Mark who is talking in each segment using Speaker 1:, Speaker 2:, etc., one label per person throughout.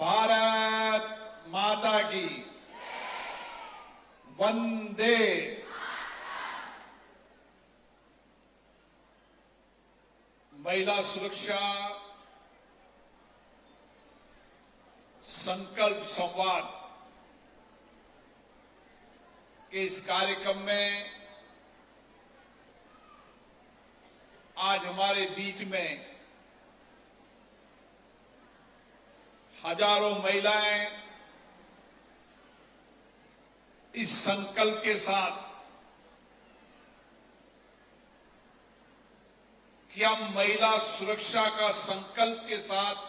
Speaker 1: भारत माता की वंदे। महिला सुरक्षा संकल्प संवाद के इस कार्यक्रम में आज हमारे बीच में हजारों महिलाएं इस संकल्प के साथ कि हम महिला सुरक्षा का संकल्प के साथ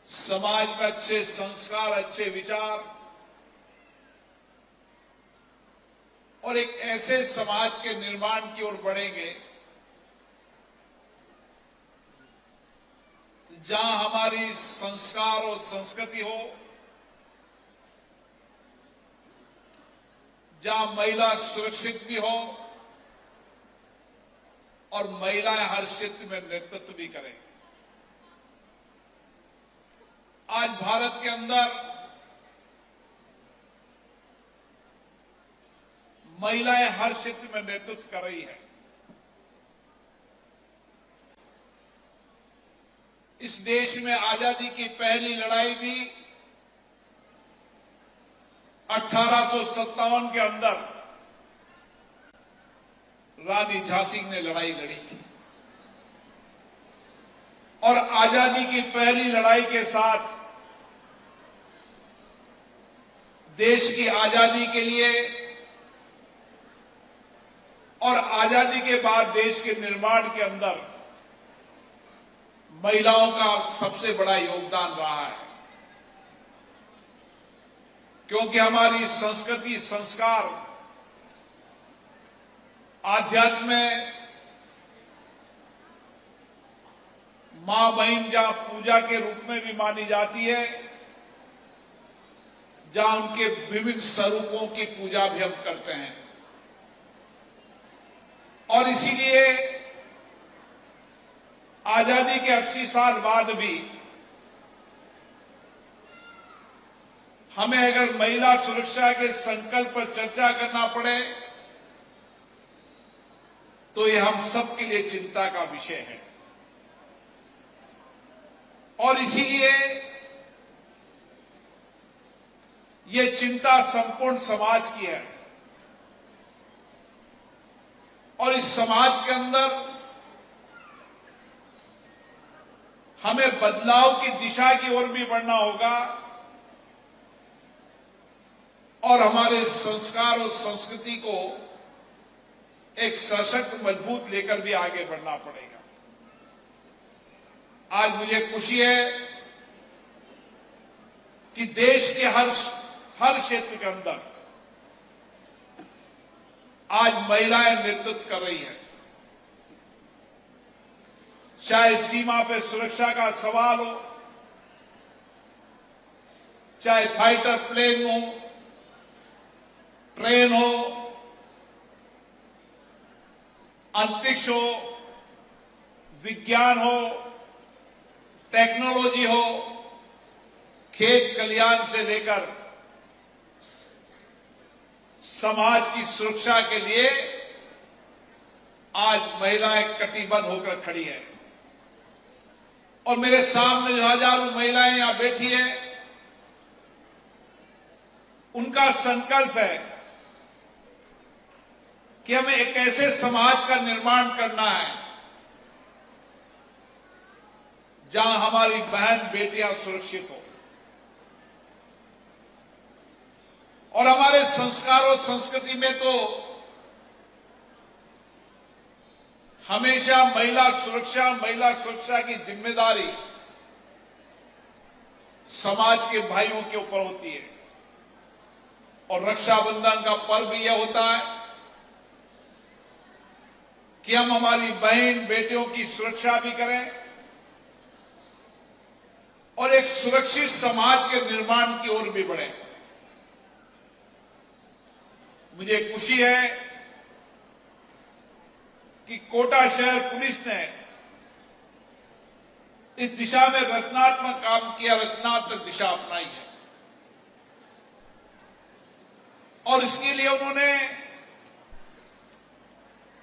Speaker 1: समाज में अच्छे संस्कार, अच्छे विचार और एक ऐसे समाज के निर्माण की ओर बढ़ेंगे जहां हमारी संस्कार और संस्कृति हो, जहां महिला सुरक्षित भी हो और महिलाएं हर क्षेत्र में नेतृत्व भी करें। आज भारत के अंदर महिलाएं हर क्षेत्र में नेतृत्व कर रही है। इस देश में आजादी की पहली लड़ाई भी 1857 के अंदर रानी झांसी ने लड़ाई लड़ी थी और आजादी की पहली लड़ाई के साथ देश की आजादी के लिए और आजादी के बाद देश के निर्माण के अंदर महिलाओं का सबसे बड़ा योगदान रहा है, क्योंकि हमारी संस्कृति, संस्कार, आध्यात्म में मां बहन जहां पूजा के रूप में भी मानी जाती है, जहां उनके विभिन्न स्वरूपों की पूजा भी हम करते हैं। और इसीलिए आजादी के 80 साल बाद भी हमें अगर महिला सुरक्षा के संकल्प पर चर्चा करना पड़े तो ये हम सबके लिए चिंता का विषय है। और इसीलिए ये चिंता संपूर्ण समाज की है और इस समाज के अंदर हमें बदलाव की दिशा की ओर भी बढ़ना होगा और हमारे संस्कार और संस्कृति को एक सशक्त, मजबूत लेकर भी आगे बढ़ना पड़ेगा। आज मुझे खुशी है कि देश के हर क्षेत्र के अंदर आज महिलाएं नेतृत्व कर रही हैं। चाहे सीमा पे सुरक्षा का सवाल हो, चाहे फाइटर प्लेन हो, ट्रेन हो, अंतरिक्ष हो, विज्ञान हो, टेक्नोलॉजी हो, खेत कल्याण से लेकर समाज की सुरक्षा के लिए आज महिलाएं कटिबद्ध होकर खड़ी हैं। और मेरे सामने जो हजारों महिलाएं यहां बैठी हैं, उनका संकल्प है कि हमें एक ऐसे समाज का निर्माण करना है जहां हमारी बहन बेटियां सुरक्षित हो और हमारे संस्कार और संस्कृति में तो हमेशा महिला सुरक्षा की जिम्मेदारी समाज के भाइयों के ऊपर होती है। और रक्षाबंधन का पर्व यह होता है कि हम हमारी बहन बेटियों की सुरक्षा भी करें और एक सुरक्षित समाज के निर्माण की ओर भी बढ़े। मुझे खुशी है कि कोटा शहर पुलिस ने इस दिशा में रचनात्मक काम किया, रचनात्मक दिशा अपनाई है। और इसके लिए उन्होंने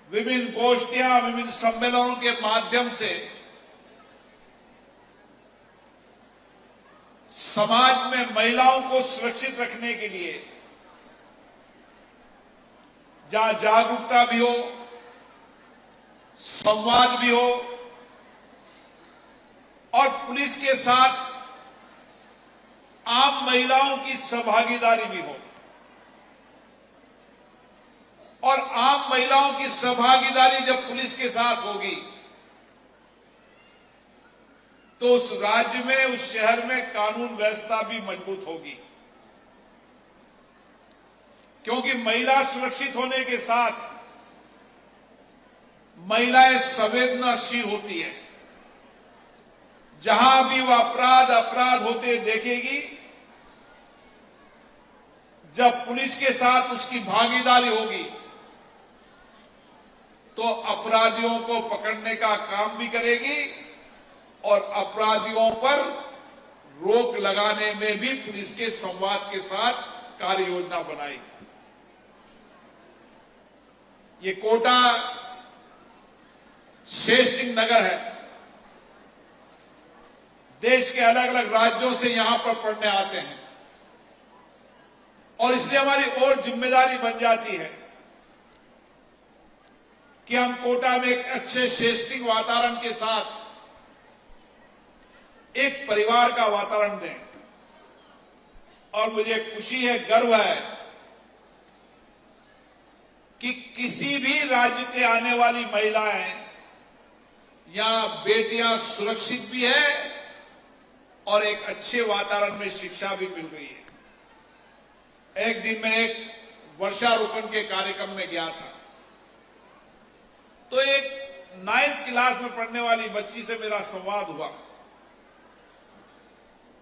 Speaker 1: विभिन्न गोष्ठियां, विभिन्न सम्मेलनों के माध्यम से समाज में महिलाओं को सुरक्षित रखने के लिए, जहां जागरूकता भी हो, संवाद भी हो और पुलिस के साथ आम महिलाओं की सहभागीदारी भी हो। और आम महिलाओं की सहभागीदारी जब पुलिस के साथ होगी तो उस राज्य में, उस शहर में कानून व्यवस्था भी मजबूत होगी। क्योंकि महिला सुरक्षित होने के साथ महिलाएं संवेदनाशील होती है। जहां भी वह अपराध होते देखेगी, जब पुलिस के साथ उसकी भागीदारी होगी तो अपराधियों को पकड़ने का काम भी करेगी और अपराधियों पर रोक लगाने में भी पुलिस के संवाद के साथ कार्य योजना बनाएगी। ये कोटा शेषलिंग नगर है। देश के अलग अलग राज्यों से यहां पर पढ़ने आते हैं और इसलिए हमारी और जिम्मेदारी बन जाती है कि हम कोटा में एक अच्छे शैक्षणिक वातावरण के साथ एक परिवार का वातावरण दें। और मुझे खुशी है, गर्व है कि किसी भी राज्य के आने वाली महिलाएं या बेटियां सुरक्षित भी है और एक अच्छे वातावरण में शिक्षा भी मिल रही है। एक दिन मैं एक वर्षारोपण के कार्यक्रम में गया था तो एक 9th क्लास में पढ़ने वाली बच्ची से मेरा संवाद हुआ।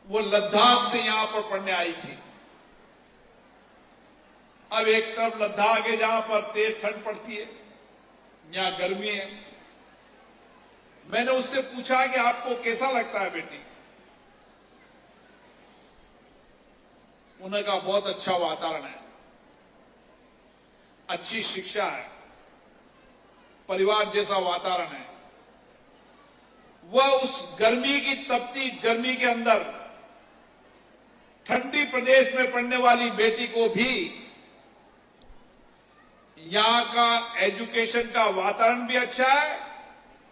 Speaker 1: वो लद्दाख से यहां पर पढ़ने आई थी। अब एक तरफ लद्दाख है जहां पर तेज ठंड पड़ती है, यहां गर्मी है। मैंने उससे पूछा कि आपको कैसा लगता है बेटी? उन्होंने कहा बहुत अच्छा वातावरण है, अच्छी शिक्षा है, परिवार जैसा वातावरण है। वह उस गर्मी की तपती गर्मी के अंदर ठंडी प्रदेश में पढ़ने वाली बेटी को भी यहां का एजुकेशन का वातावरण भी अच्छा है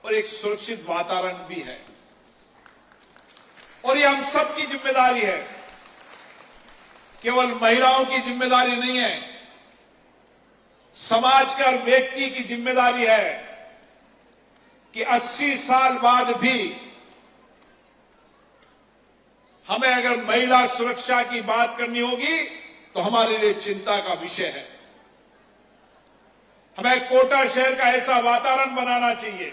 Speaker 1: और एक सुरक्षित वातावरण भी है। और ये हम सबकी जिम्मेदारी है, केवल महिलाओं की जिम्मेदारी नहीं है, समाज का व्यक्ति की जिम्मेदारी है कि 80 साल बाद भी हमें अगर महिला सुरक्षा की बात करनी होगी तो हमारे लिए चिंता का विषय है। हमें कोटा शहर का ऐसा वातावरण बनाना चाहिए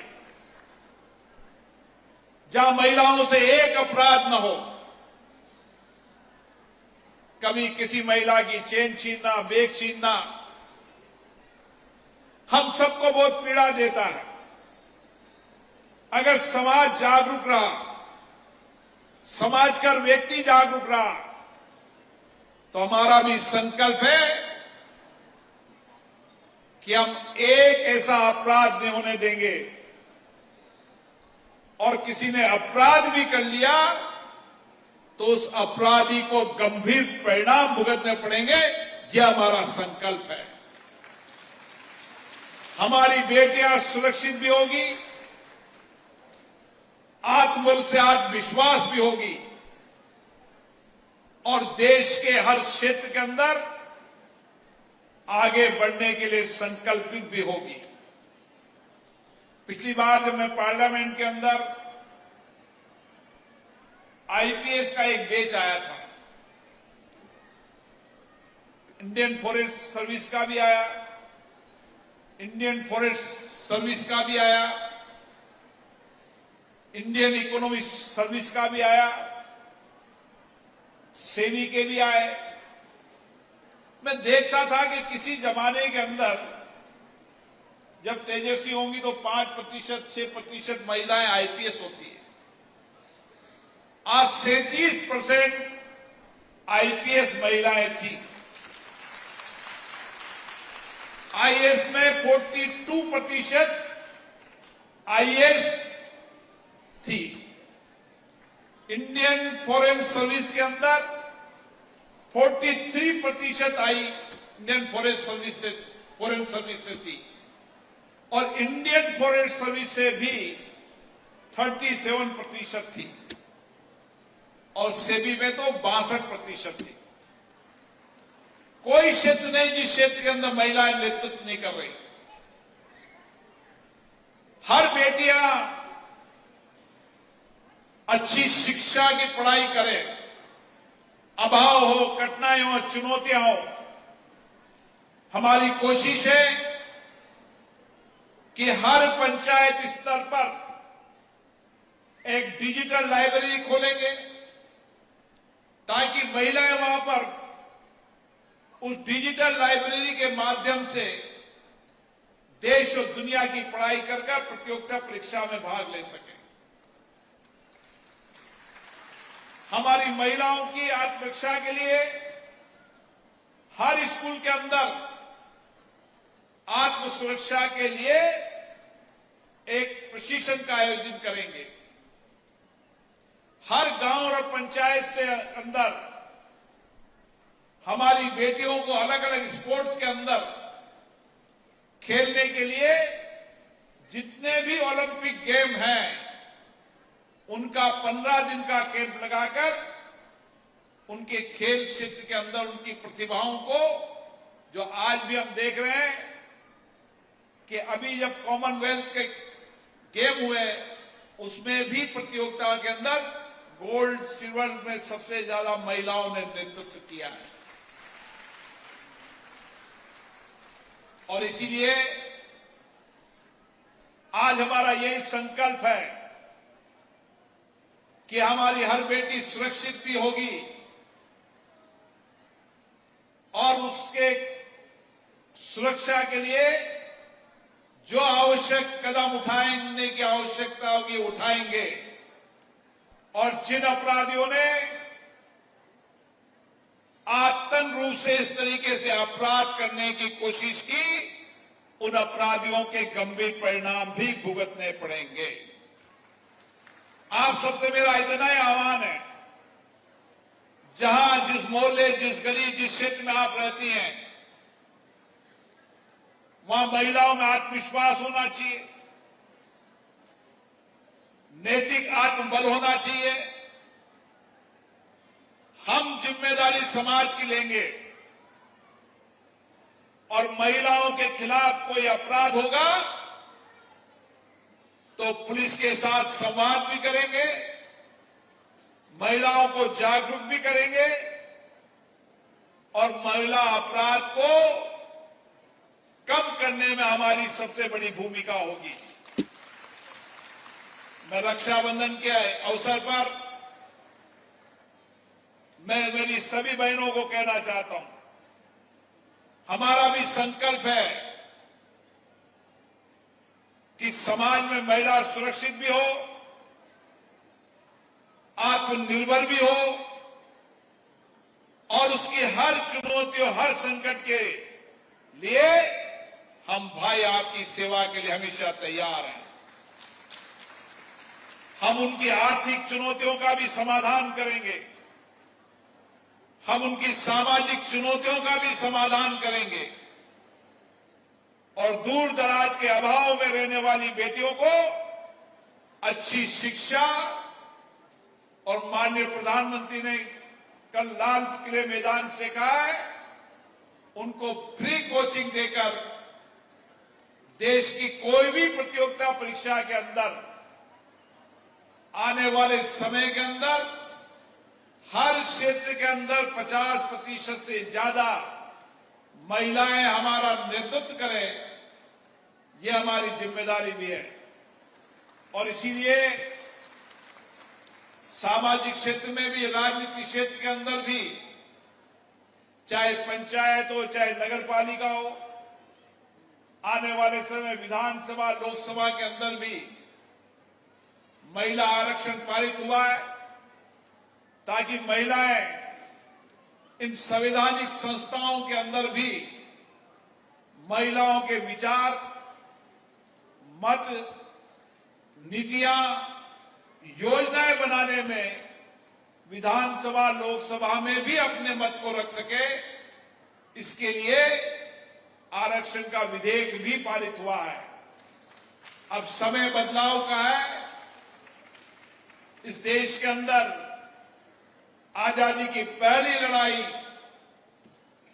Speaker 1: जहां महिलाओं से एक अपराध न हो। कभी किसी महिला की चेन छीनना, बैग छीनना हम सबको बहुत पीड़ा देता है। अगर समाज जागरूक रहा, समाज का व्यक्ति जागरूक रहा तो हमारा भी संकल्प है कि हम एक ऐसा अपराध नहीं होने देंगे और किसी ने अपराध भी कर लिया तो उस अपराधी को गंभीर परिणाम भुगतने पड़ेंगे। यह हमारा संकल्प है। हमारी बेटियां सुरक्षित भी होगी, आत्मबल से आत्मविश्वास भी होगी और देश के हर क्षेत्र के अंदर आगे बढ़ने के लिए संकल्पित भी होगी। पिछली बार जब मैं पार्लियामेंट के अंदर आईपीएस का एक बैच आया था, इंडियन फॉरेस्ट सर्विस का भी आया, इंडियन फॉरेस्ट सर्विस का भी आया, इंडियन इकोनॉमिक सर्विस का भी आया, सेवी के भी आए। मैं देखता था कि किसी जमाने के अंदर जब तेजस्वी होंगी तो 5%, 6% महिलाएं आईपीएस होती है। आज 37% आईपीएस महिलाएं थी। आईएएस में 42% आईएएस थी। इंडियन फॉरेन सर्विस के अंदर 43% इंडियन फॉरेन सर्विस से थी और इंडियन फॉरेन सर्विस से भी 37% थी और सेबी में तो 62% थी। कोई क्षेत्र नहीं जिस क्षेत्र के अंदर महिलाएं नेतृत्व नहीं कर रही। हर बेटियां अच्छी शिक्षा की पढ़ाई करें, अभाव हो, कठिनाई हो, चुनौतियां हो। हमारी कोशिश है कि हर पंचायत स्तर पर एक डिजिटल लाइब्रेरी खोलेंगे ताकि महिलाएं वहां पर उस डिजिटल लाइब्रेरी के माध्यम से देश और दुनिया की पढ़ाई कर प्रतियोगिता परीक्षा में भाग ले सकें। हमारी महिलाओं की आत्मरक्षा के लिए हर स्कूल के अंदर आत्म सुरक्षा के लिए एक प्रशिक्षण का आयोजन करेंगे। हर गांव और पंचायत से अंदर हमारी बेटियों को अलग अलग स्पोर्ट्स के अंदर खेलने के लिए जितने भी ओलंपिक गेम हैं उनका 15 दिन का कैंप लगाकर उनके खेल क्षेत्र के अंदर उनकी प्रतिभाओं को, जो आज भी हम देख रहे हैं कि अभी जब कॉमनवेल्थ के गेम हुए उसमें भी प्रतियोगिता के अंदर गोल्ड सिल्वर में सबसे ज्यादा महिलाओं ने नेतृत्व किया है। और इसीलिए आज हमारा यही संकल्प है कि हमारी हर बेटी सुरक्षित भी होगी और उसके सुरक्षा के लिए जो आवश्यक कदम उठाने की आवश्यकता होगी उठाएंगे। और जिन अपराधियों ने आतंक रूप से इस तरीके से अपराध करने की कोशिश की, उन अपराधियों के गंभीर परिणाम भी भुगतने पड़ेंगे। आप सबसे मेरा इतना ही आह्वान है, जहां जिस मोहल्ले, जिस गली, जिस क्षेत्र में आप रहती हैं, वहां महिलाओं में आत्मविश्वास होना चाहिए, नैतिक आत्मबल होना चाहिए। हम जिम्मेदारी समाज की लेंगे और महिलाओं के खिलाफ कोई अपराध होगा तो पुलिस के साथ संवाद भी करेंगे, महिलाओं को जागरूक भी करेंगे और महिला अपराध को कम करने में हमारी सबसे बड़ी भूमिका होगी। मैं रक्षाबंधन के अवसर पर मैं मेरी सभी बहनों को कहना चाहता हूं, हमारा भी संकल्प है कि समाज में महिला सुरक्षित भी हो, आत्मनिर्भर भी हो और उसकी हर चुनौतियों, हर संकट के लिए हम भाई आपकी सेवा के लिए हमेशा तैयार हैं। हम उनकी आर्थिक चुनौतियों का भी समाधान करेंगे, हम उनकी सामाजिक चुनौतियों का भी समाधान करेंगे और दूर दराज के अभाव में रहने वाली बेटियों को अच्छी शिक्षा, और माननीय प्रधानमंत्री ने कल लाल किले मैदान से कहा है, उनको फ्री कोचिंग देकर देश की कोई भी प्रतियोगिता परीक्षा के अंदर आने वाले समय के अंदर हर क्षेत्र के अंदर 50% से ज्यादा महिलाएं हमारा नेतृत्व करें, ये हमारी जिम्मेदारी भी है। और इसीलिए सामाजिक क्षेत्र में भी, राजनीतिक क्षेत्र के अंदर भी, चाहे पंचायत हो, चाहे नगर पालिका हो, आने वाले समय विधानसभा, लोकसभा के अंदर भी महिला आरक्षण पारित हुआ है ताकि महिलाएं इन संवैधानिक संस्थाओं के अंदर भी महिलाओं के विचार, मत, नीतियां, योजनाएं बनाने में विधानसभा, लोकसभा में भी अपने मत को रख सके। इसके लिए आरक्षण का विधेयक भी पारित हुआ है। अब समय बदलाव का है। इस देश के अंदर आजादी की पहली लड़ाई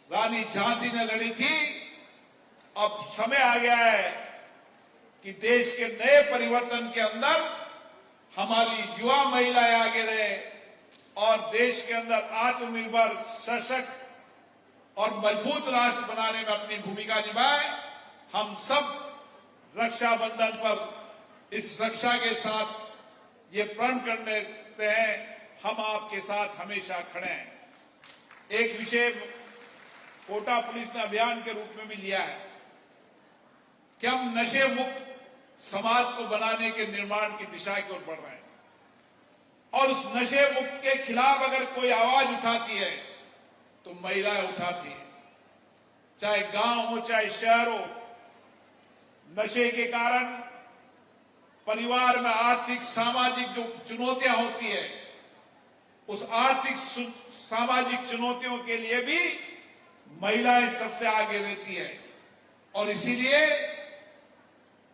Speaker 1: रानी झांसी ने लड़ी थी। अब समय आ गया है कि देश के नए परिवर्तन के अंदर हमारी युवा महिलाएं आगे रहे और देश के अंदर आत्मनिर्भर, सशक्त और मजबूत राष्ट्र बनाने में अपनी भूमिका निभाए। हम सब रक्षाबंधन पर इस रक्षा के साथ ये प्रण करते हैं, हम आपके साथ हमेशा खड़े हैं। एक विषय कोटा पुलिस ने अभियान के रूप में भी लिया है कि हम नशे मुक्त समाज को बनाने के निर्माण की दिशा की ओर बढ़ रहे हैं और उस नशे मुक्त के खिलाफ अगर कोई आवाज उठाती है तो महिलाएं उठाती है, चाहे गांव हो चाहे शहर हो। नशे के कारण परिवार में आर्थिक सामाजिक जो चुनौतियां होती है, उस आर्थिक सामाजिक चुनौतियों के लिए भी महिलाएं सबसे आगे रहती है और इसीलिए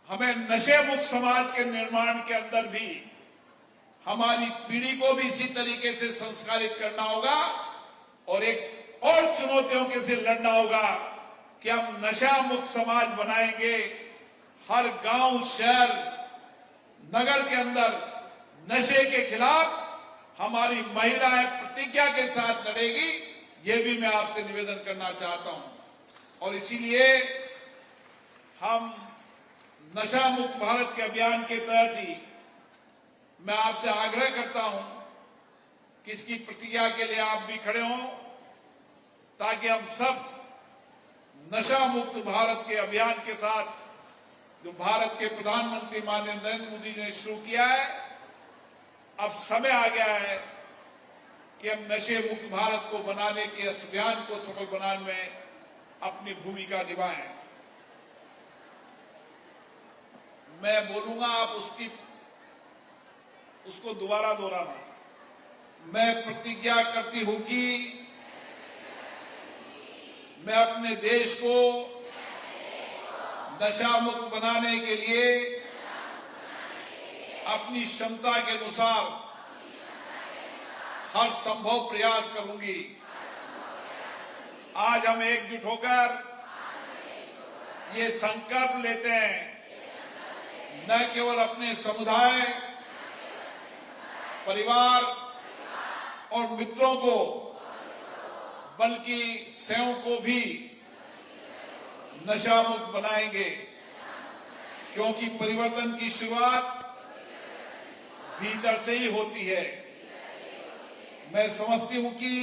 Speaker 1: हमें नशे मुक्त समाज के निर्माण के अंदर भी हमारी पीढ़ी को भी इसी तरीके से संस्कारित करना होगा और एक और चुनौतियों के से लड़ना होगा कि हम नशा मुक्त समाज बनाएंगे। हर गांव, शहर, नगर के अंदर नशे के खिलाफ हमारी महिलाएं प्रतिज्ञा के साथ लड़ेगी, ये भी मैं आपसे निवेदन करना चाहता हूं। और इसीलिए हम नशा मुक्त भारत के अभियान के तहत ही मैं आपसे आग्रह करता हूं कि इसकी प्रतिज्ञा के लिए आप भी खड़े हों ताकि हम सब नशा मुक्त भारत के अभियान के साथ जो भारत के प्रधानमंत्री माननीय नरेंद्र मोदी ने शुरू किया है, अब समय आ गया है कि हम नशे मुक्त भारत को बनाने के इस अभियान को सफल बनाने में अपनी भूमिका निभाएं। मैं बोलूंगा, आप उसको दोबारा दोहराना। मैं प्रतिज्ञा करती हूं कि मैं अपने देश को नशा मुक्त बनाने के लिए अपनी क्षमता के अनुसार हर संभव प्रयास करूंगी। आज हम एकजुट होकर ये संकल्प लेते हैं, न केवल अपने समुदाय, परिवार और मित्रों को, बल्कि स्वयं को भी नशा मुक्त बनाएंगे, क्योंकि परिवर्तन की शुरुआत भीतर से ही होती है। मैं समझती हूं कि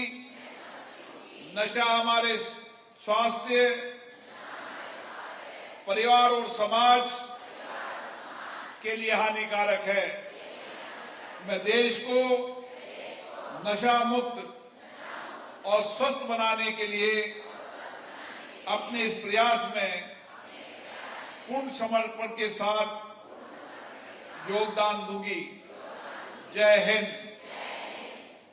Speaker 1: नशा हमारे स्वास्थ्य, परिवार और समाज के लिए हानिकारक है। मैं देश को नशा मुक्त और स्वस्थ बनाने के लिए अपने इस प्रयास में पूर्ण समर्पण के साथ योगदान दूंगी। जय हिंद।